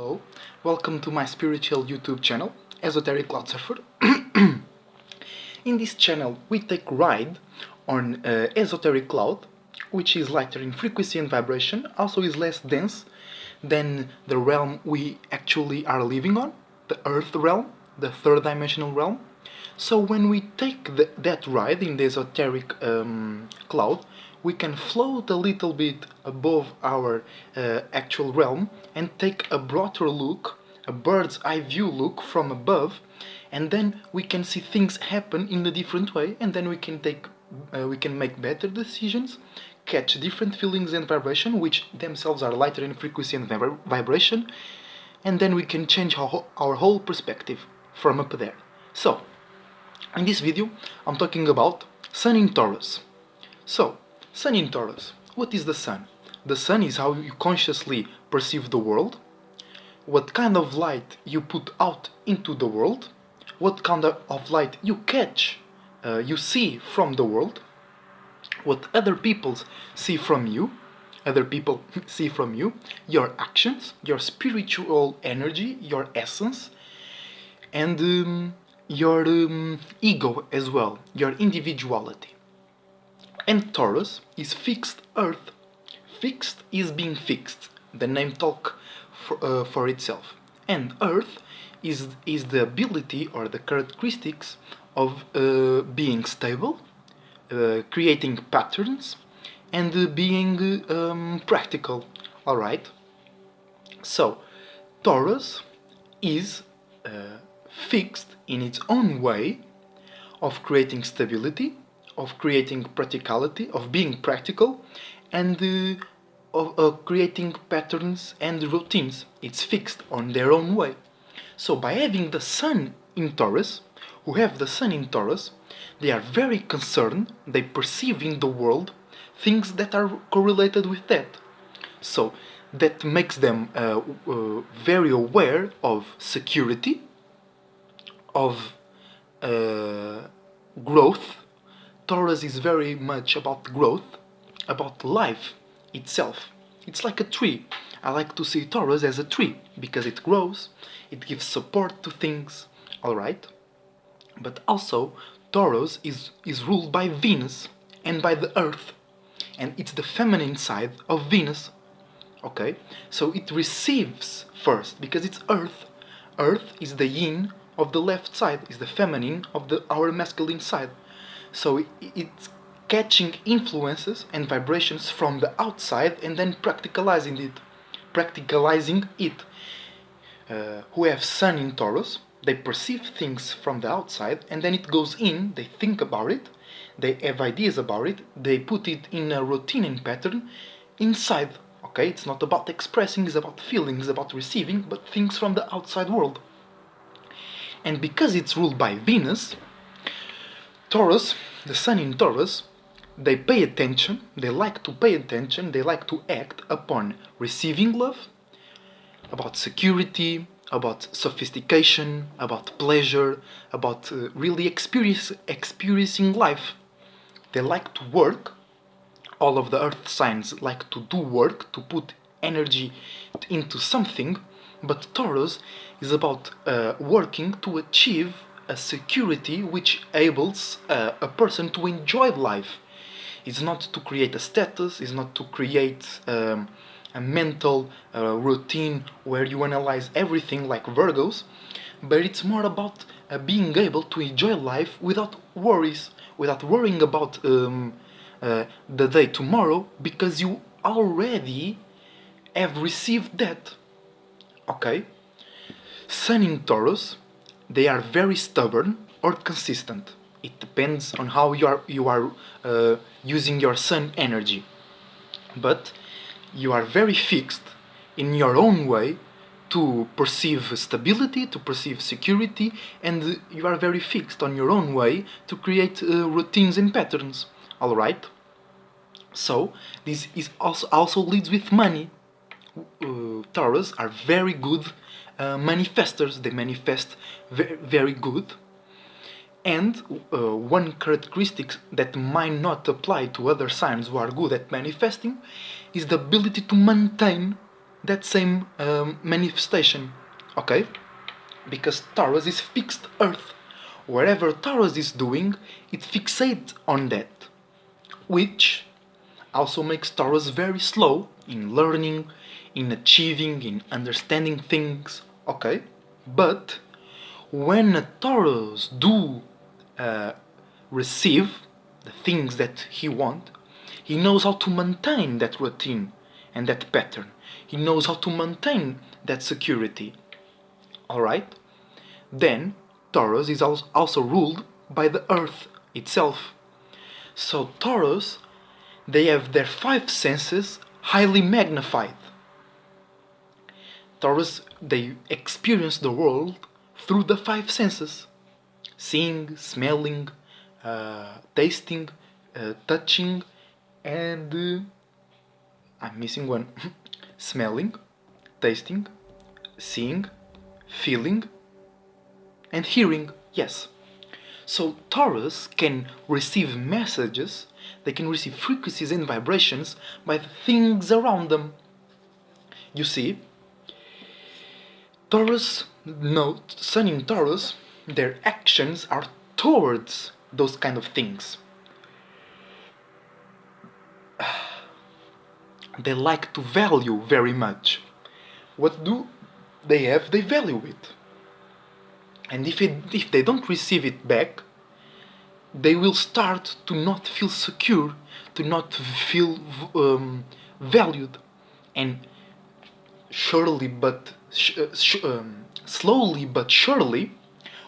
Hello, welcome to my spiritual YouTube channel, Esoteric Cloud Surfer. In this channel, we take ride on esoteric cloud, which is lighter in frequency and vibration, also is less dense than the realm we actually are living on, the Earth realm, the third dimensional realm. So when we take that ride in the esoteric cloud, we can float a little bit above our actual realm and take a broader look, a bird's eye view look from above, and then we can see things happen in a different way, and then we can make better decisions, catch different feelings and vibration, which themselves are lighter in frequency and vibration, and then we can change our whole perspective from up there. So, in this video, I'm talking about Sun in Taurus. So, Sun in Taurus. What is the Sun? The Sun is how you consciously perceive the world, what kind of light you put out into the world, what kind of light you catch, you see from the world, what other people see from you, your actions, your spiritual energy, your essence, and your ego as well, your individuality. And Taurus is fixed earth. Fixed is being fixed. The name talk for itself. And earth is the ability or the characteristics of being stable, creating patterns, and being practical. Alright? So, Taurus is fixed in its own way of creating stability, of creating practicality, of being practical, and of creating patterns and routines. It's fixed on their own way. So by having the Sun in Taurus, who have the Sun in Taurus, they are very concerned, they perceive in the world things that are correlated with that. So that makes them very aware of security, of growth. Taurus is very much about growth, about life itself. It's like a tree. I like to see Taurus as a tree because it grows, it gives support to things, alright? But also, Taurus is ruled by Venus and by the Earth, and it's the feminine side of Venus, okay? So it receives first because it's Earth. Earth is the yin of the left side, is the feminine of our masculine side. So it's catching influences and vibrations from the outside and then practicalizing it. Who have Sun in Taurus, they perceive things from the outside and then it goes in, they think about it, they have ideas about it, they put it in a routine and pattern inside. Okay, it's not about expressing, it's about feeling, it's about receiving, but things from the outside world. And because it's ruled by Venus, Taurus, the Sun in Taurus, they pay attention, they like to pay attention, they like to act upon receiving love, about security, about sophistication, about pleasure, about really experiencing life. They like to work, all of the earth signs like to do work, to put energy into something, but Taurus is about working to achieve a security which enables a person to enjoy life. It's not to create a status, it's not to create a mental routine where you analyze everything like Virgos, but it's more about being able to enjoy life without worries, without worrying about the day tomorrow, because you already have received that. Okay? Sun in Taurus, they are very stubborn or consistent. It depends on how you are using your Sun energy. But you are very fixed in your own way to perceive stability, to perceive security, and you are very fixed on your own way to create routines and patterns. Alright? So, this is also leads with money. Taurus are very good manifestors. They manifest very good. And one characteristic that might not apply to other signs who are good at manifesting is the ability to maintain that same manifestation. Okay? Because Taurus is fixed Earth. Wherever Taurus is doing, it fixates on that, which also makes Taurus very slow in learning, in achieving, in understanding things. Okay? But when a Taurus do uh, receive the things that he wants, he knows how to maintain that routine and that pattern. He knows how to maintain that security. Alright? Then Taurus is also ruled by the earth itself. So Taurus, they have their five senses highly magnified. Taurus, they experience the world through the five senses: seeing, smelling, tasting, touching, and I'm missing one. Smelling, tasting, seeing, feeling, and hearing. Yes. So Taurus can receive messages, they can receive frequencies and vibrations by the things around them. You see, Taurus, note, Sun in Taurus, their actions are towards those kind of things. They like to value very much. What do they have? They value it. And if they don't receive it back, they will start to not feel secure, to not feel valued. And surely but slowly but surely,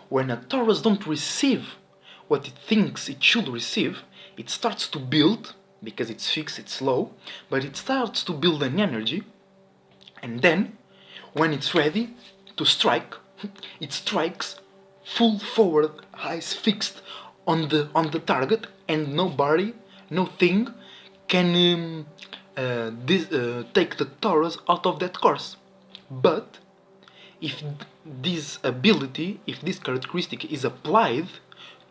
when a Taurus don't receive what it thinks it should receive, it starts to build, because it's fixed, it's slow, but it starts to build an energy, and then when it's ready to strike, it strikes full forward, eyes fixed on the target, and nobody, no thing can take the Taurus out of that course. But if this ability, if this characteristic is applied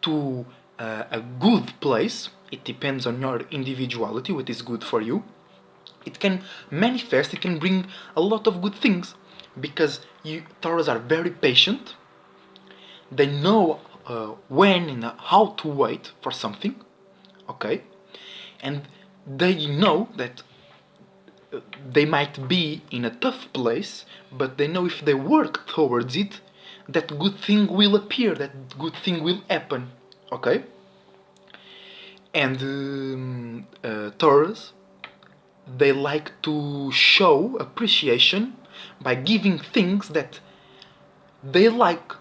to a good place, it depends on your individuality, what is good for you. It can manifest, it can bring a lot of good things, because Taurus are very patient. They know when and how to wait for something, okay, and they know that they might be in a tough place, but they know if they work towards it, that good thing will appear, that good thing will happen, okay. And Taurus, they like to show appreciation by giving things that they like,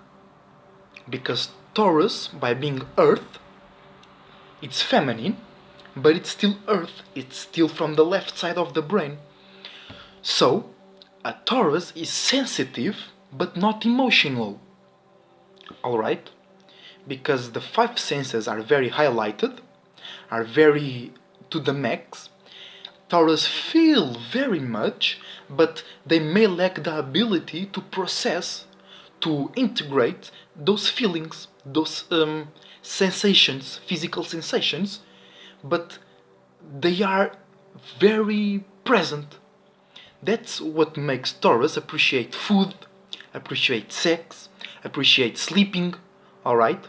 because Taurus, by being Earth, it's feminine, but it's still Earth, it's still from the left side of the brain. So, a Taurus is sensitive but not emotional. Alright? Because the five senses are very highlighted, are very to the max. Taurus feel very much, but they may lack the ability to process, to integrate those feelings, those sensations, physical sensations, but they are very present. That's what makes Taurus appreciate food, appreciate sex, appreciate sleeping, alright?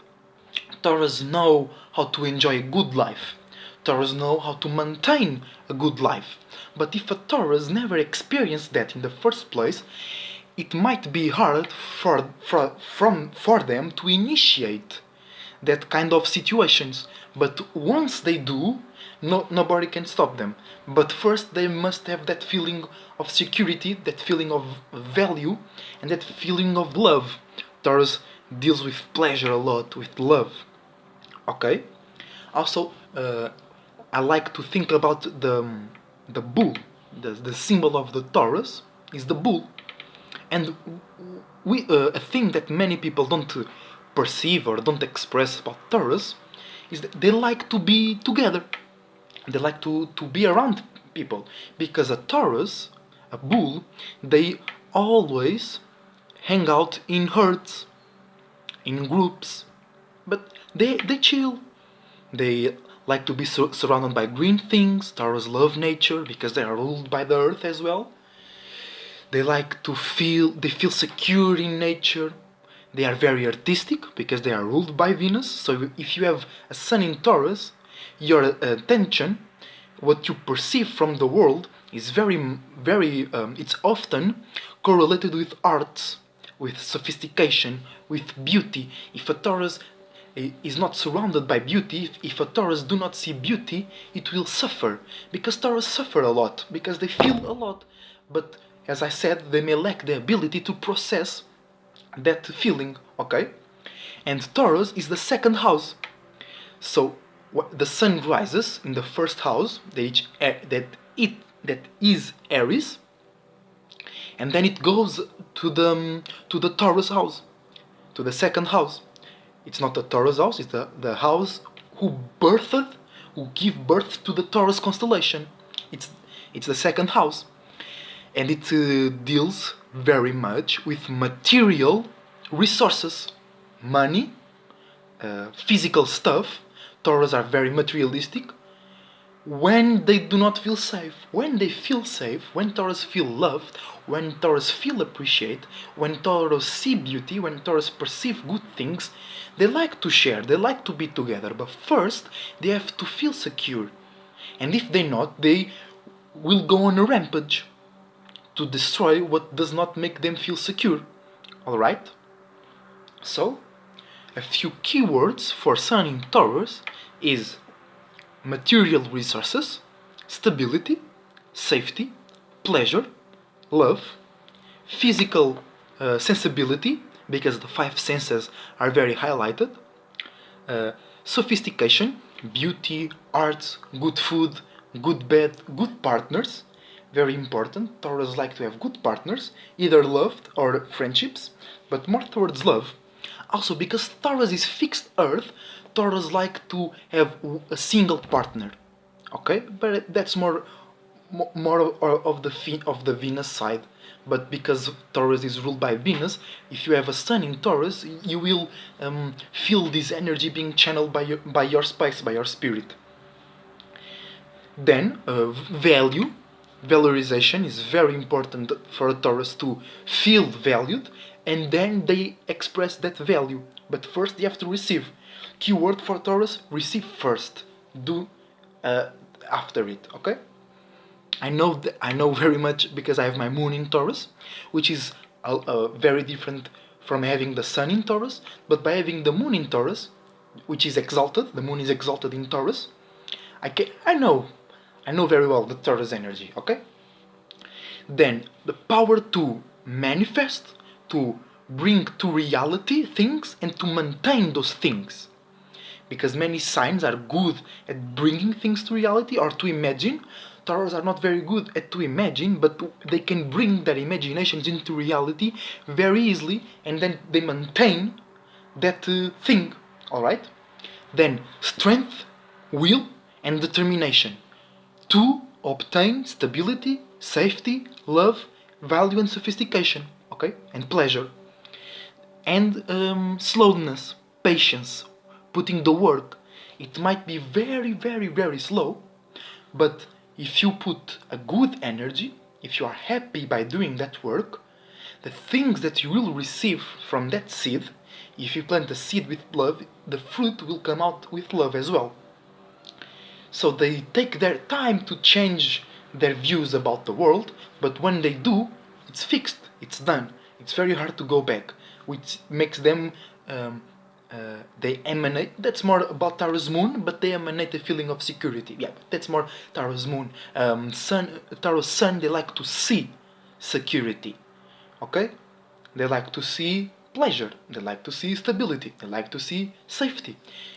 Taurus know how to enjoy a good life. Taurus know how to maintain a good life. But if a Taurus never experienced that in the first place, it might be hard for them to initiate that kind of situations. But once they do, nobody can stop them. But first they must have that feeling of security, that feeling of value, and that feeling of love. Taurus deals with pleasure a lot, with love. Okay? Also, I like to think about the bull. The symbol of the Taurus is the bull. And a thing that many people don't perceive or don't express about Taurus is that they like to be together. They like to be around people. Because a Taurus, a bull, they always hang out in herds, in groups. But they chill. They like to be surrounded by green things. Taurus love nature because they are ruled by the earth as well. They feel secure in nature. They are very artistic because they are ruled by Venus. So if you have a sun in Taurus, your attention, what you perceive from the world, is it's often correlated with arts, with sophistication, with beauty. If a Taurus is not surrounded by beauty, if a Taurus do not see beauty, it will suffer. Because Taurus suffer a lot, because they feel a lot. But as I said, they may lack the ability to process that feeling, okay? And Taurus is the second house. So the sun rises in the first house, that is Aries, and then it goes to the Taurus house, to the second house. It's not the Taurus house, it's the house who give birth to the Taurus constellation. It's the second house. And it deals very much with material resources, money, physical stuff. Taurus are very materialistic. When they do not feel safe, when they feel safe, when Taurus feel loved, when Taurus feel appreciated, when Taurus see beauty, when Taurus perceive good things, they like to share, they like to be together. But first, they have to feel secure. And if they not, they will go on a rampage to destroy what does not make them feel secure. Alright? So, a few keywords for Sun in Taurus is material resources, stability, safety, pleasure, love, physical sensibility, because the five senses are very highlighted, sophistication, beauty, arts, good food, good bed, good partners, very important. Taurus like to have good partners, either loved or friendships, but more towards love. Also, because Taurus is fixed Earth, Taurus like to have a single partner. Okay, but that's more of the Venus side. But because Taurus is ruled by Venus, if you have a Sun in Taurus, you will feel this energy being channeled by your space, by your spirit. Then valorization is very important for a Taurus to feel valued, and then they express that value. But first, they have to receive. Keyword for Taurus: receive first. Do after it. Okay. I know very much because I have my moon in Taurus, which is very different from having the sun in Taurus. But by having the moon in Taurus, which is exalted, the moon is exalted in Taurus. I know very well the Taurus energy. Okay. Then the power to manifest, to bring to reality things, and to maintain those things. Because many signs are good at bringing things to reality or to imagine. Taurus are not very good at to imagine, but they can bring their imaginations into reality very easily, and then they maintain that thing. Alright? Then strength, will, and determination to obtain stability, safety, love, value, and sophistication. Okay? And pleasure. And slowness, patience, putting the work. It might be very, very, very slow, but if you put a good energy, if you are happy by doing that work, the things that you will receive from that seed, if you plant a seed with love, the fruit will come out with love as well. So they take their time to change their views about the world, but when they do, it's fixed, it's done. It's very hard to go back, which makes them they emanate. That's more about Taurus moon, but they emanate a feeling of security. Yeah, that's more Taurus moon. Taurus sun, they like to see security. Okay, they like to see pleasure. They like to see stability. They like to see safety,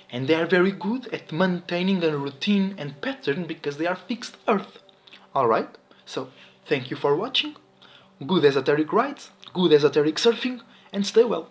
and they are very good at maintaining a routine and pattern because they are fixed Earth. All right. So thank you for watching. Good esoteric rides, good esoteric surfing, and stay well.